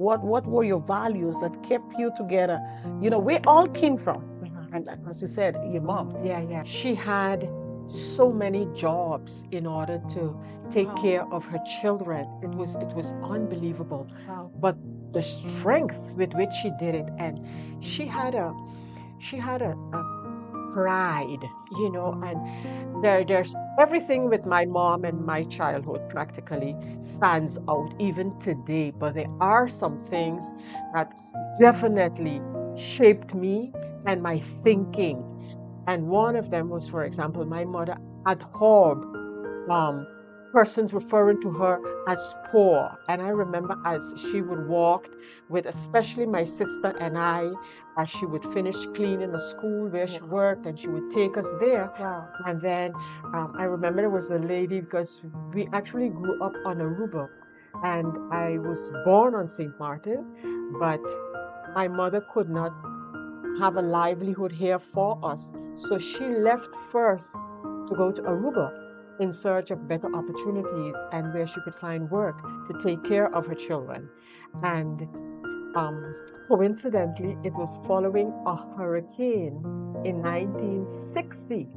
What were your values that kept you together? You know, we all came from, and as you said, your mom. Yeah. She had so many jobs in order to take Wow. care of her children. It was unbelievable. Wow. But the strength with which she did it, and she had a pride, you know, and there's everything with my mom and my childhood practically stands out even today, but there are some things that definitely shaped me and my thinking. And one of them was, for example, my mother abhorred persons referring to her as poor. And I remember as she would walk with, especially my sister and I, as she would finish cleaning the school where she worked, and she would take us there. Wow. And then I remember there was a lady, because we actually grew up on Aruba, and I was born on St. Martin, but my mother could not have a livelihood here for us. So she left first to go to Aruba in search of better opportunities and where she could find work to take care of her children. And coincidentally, it was following a hurricane in 1960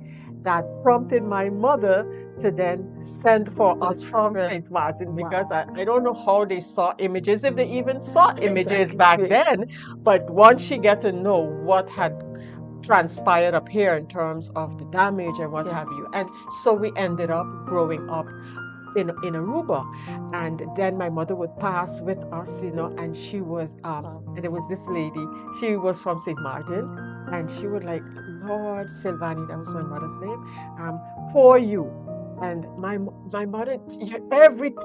that prompted my mother to then send for us from St. Martin, because I don't know how they saw images, if they even saw images back then, but once she got to know what had transpired up here in terms of the damage and what have you. And so we ended up growing up in Aruba. And then my mother would pass with us, you know, and she was, and there was this lady, she was from St. Martin, and she would like, Lord Silvani, that was my mother's name, for you. And my mother,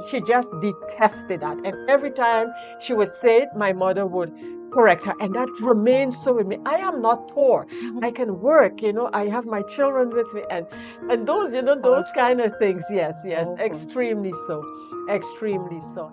she just detested that. And every time she would say it, my mother would correct her. And that remains so with me. I am not poor. I can work, you know, I have my children with me. And those, you know, those kind of things. Yes, extremely so. Extremely so.